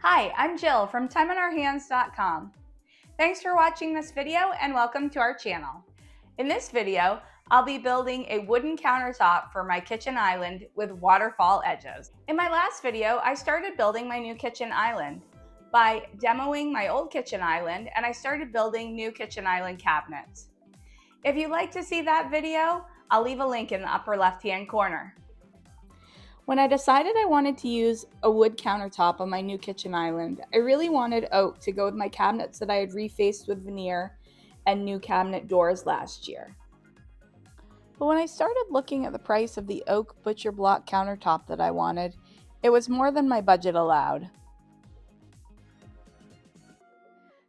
Hi, I'm Jill from timeonourhands.com. Thanks for watching this video and welcome to our channel. In this video, I'll be building a wooden countertop for my kitchen island with waterfall edges. In my last video, I started building my new kitchen island by demoing my old kitchen island, and I started building new kitchen island cabinets. If you'd like to see that video, I'll leave a link in the upper left-hand corner. When I decided I wanted to use a wood countertop on my new kitchen island, I really wanted oak to go with my cabinets that I had refaced with veneer and new cabinet doors last year. But when I started looking at the price of the oak butcher block countertop that I wanted, it was more than my budget allowed.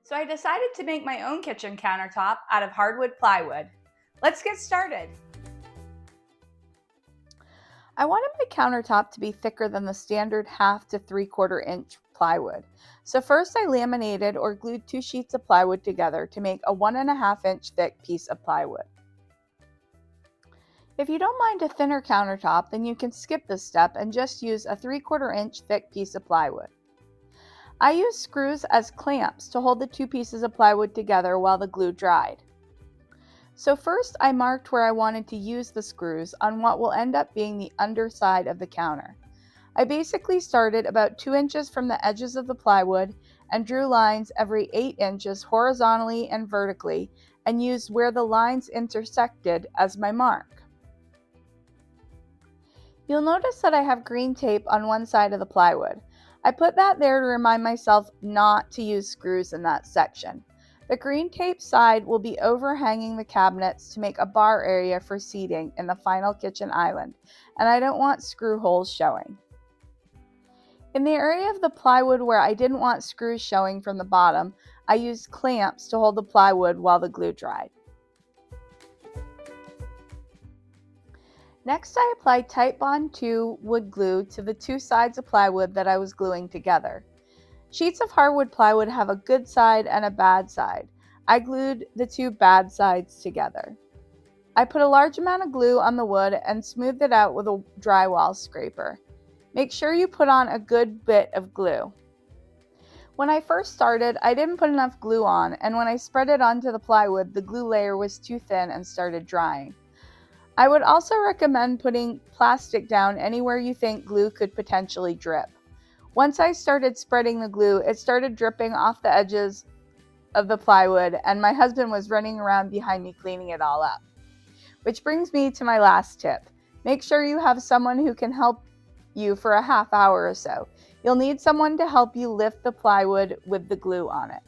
So I decided to make my own kitchen countertop out of hardwood plywood. Let's get started. I wanted my countertop to be thicker than the standard 1/2 to 3/4 inch plywood. So first I laminated or glued 2 sheets of plywood together to make a 1.5 inch thick piece of plywood. If you don't mind a thinner countertop, then you can skip this step and just use a 3/4 inch thick piece of plywood. I used screws as clamps to hold the 2 pieces of plywood together while the glue dried. So first I marked where I wanted to use the screws on what will end up being the underside of the counter. I basically started about 2 inches from the edges of the plywood and drew lines every 8 inches horizontally and vertically and used where the lines intersected as my mark. You'll notice that I have green tape on one side of the plywood. I put that there to remind myself not to use screws in that section. The green tape side will be overhanging the cabinets to make a bar area for seating in the final kitchen island, and I don't want screw holes showing. In the area of the plywood where I didn't want screws showing from the bottom, I used clamps to hold the plywood while the glue dried. Next, I applied Titebond 2 wood glue to the 2 sides of plywood that I was gluing together. Sheets of hardwood plywood have a good side and a bad side. I glued the 2 bad sides together. I put a large amount of glue on the wood and smoothed it out with a drywall scraper. Make sure you put on a good bit of glue. When I first started, I didn't put enough glue on, and when I spread it onto the plywood, the glue layer was too thin and started drying. I would also recommend putting plastic down anywhere you think glue could potentially drip. Once I started spreading the glue, it started dripping off the edges of the plywood, and my husband was running around behind me cleaning it all up. Which brings me to my last tip. Make sure you have someone who can help you for a half hour or so. You'll need someone to help you lift the plywood with the glue on it.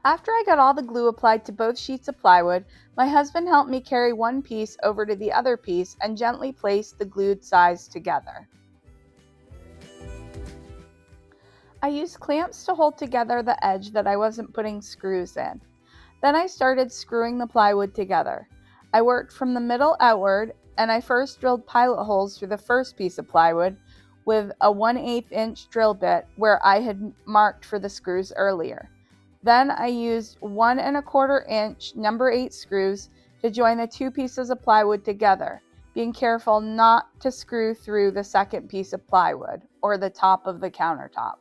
After I got all the glue applied to both sheets of plywood, my husband helped me carry one piece over to the other piece and gently place the glued sides together. I used clamps to hold together the edge that I wasn't putting screws in. Then I started screwing the plywood together. I worked from the middle outward, and I first drilled pilot holes through the first piece of plywood with a 1/8 inch drill bit where I had marked for the screws earlier. Then I used 1¼ inch number 8 screws to join the 2 pieces of plywood together, being careful not to screw through the second piece of plywood or the top of the countertop.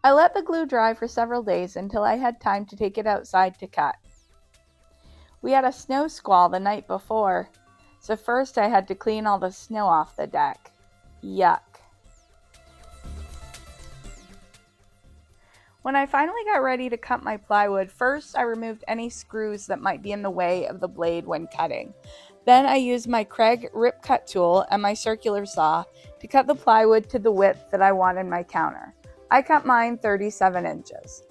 I let the glue dry for several days until I had time to take it outside to cut. We had a snow squall the night before, so first I had to clean all the snow off the deck. Yuck. When I finally got ready to cut my plywood, first I removed any screws that might be in the way of the blade when cutting. Then I used my Craig Rip Cut tool and my circular saw to cut the plywood to the width that I wanted my counter. I cut mine 37 inches.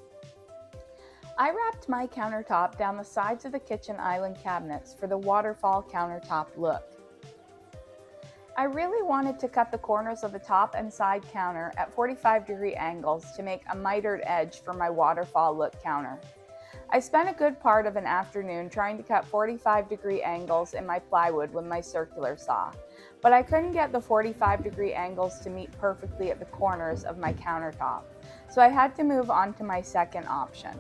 I wrapped my countertop down the sides of the kitchen island cabinets for the waterfall countertop look. I really wanted to cut the corners of the top and side counter at 45-degree angles to make a mitered edge for my waterfall look counter. I spent a good part of an afternoon trying to cut 45-degree angles in my plywood with my circular saw, but I couldn't get the 45-degree angles to meet perfectly at the corners of my countertop, so I had to move on to my second option.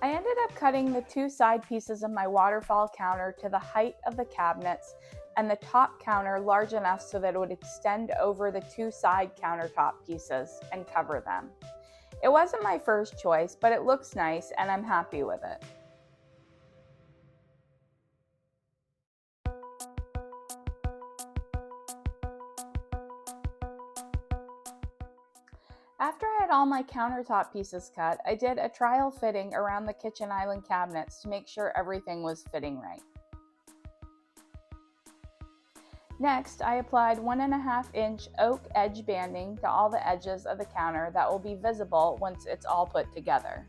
I ended up cutting the two side pieces of my waterfall counter to the height of the cabinets and the top counter large enough so that it would extend over the two side countertop pieces and cover them. It wasn't my first choice, but it looks nice and I'm happy with it. After I had all my countertop pieces cut, I did a trial fitting around the kitchen island cabinets to make sure everything was fitting right. Next, I applied 1.5-inch oak edge banding to all the edges of the counter that will be visible once it's all put together.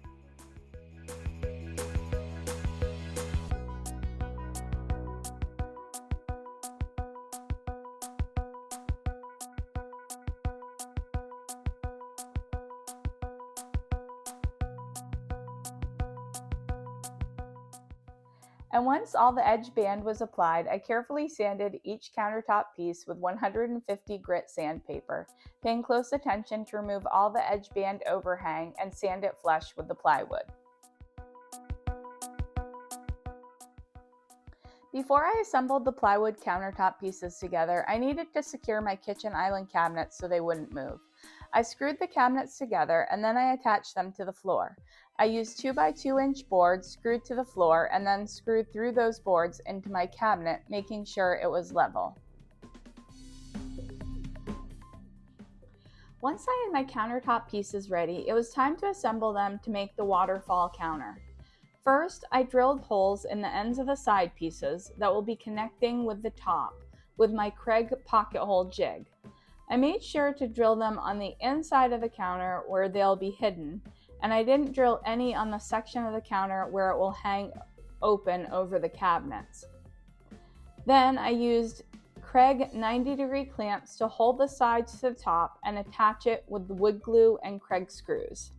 And once all the edge band was applied, I carefully sanded each countertop piece with 150 grit sandpaper, paying close attention to remove all the edge band overhang and sand it flush with the plywood. Before I assembled the plywood countertop pieces together, I needed to secure my kitchen island cabinets so they wouldn't move. I screwed the cabinets together and then I attached them to the floor. I used 2x2-inch boards screwed to the floor and then screwed through those boards into my cabinet, making sure it was level. Once I had my countertop pieces ready, it was time to assemble them to make the waterfall counter. First, I drilled holes in the ends of the side pieces that will be connecting with the top with my Craig pocket hole jig. I made sure to drill them on the inside of the counter where they'll be hidden, and I didn't drill any on the section of the counter where it will hang open over the cabinets. Then I used Craig 90-degree clamps to hold the sides to the top and attach it with the wood glue and Craig screws.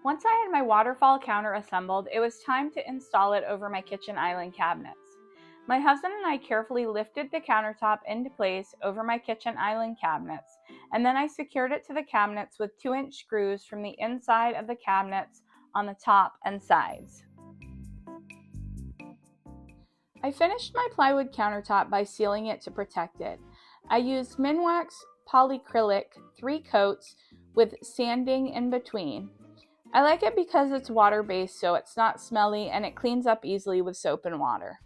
Once I had my waterfall counter assembled, it was time to install it over my kitchen island cabinets. My husband and I carefully lifted the countertop into place over my kitchen island cabinets, and then I secured it to the cabinets with 2-inch screws from the inside of the cabinets on the top and sides. I finished my plywood countertop by sealing it to protect it. I used Minwax polyacrylic 3 coats with sanding in between. I like it because it's water-based, so it's not smelly and it cleans up easily with soap and water.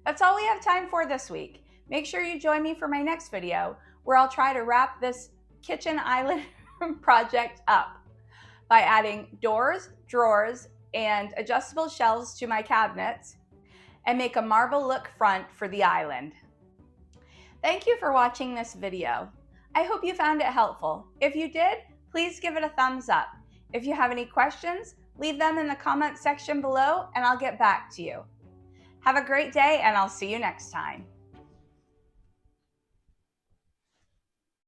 That's all we have time for this week. Make sure you join me for my next video where I'll try to wrap this kitchen island project up by adding doors, drawers, and adjustable shelves to my cabinets and make a marble look front for the island. Thank you for watching this video. I hope you found it helpful. If you did, please give it a thumbs up. If you have any questions, leave them in the comment section below and I'll get back to you. Have a great day and I'll see you next time.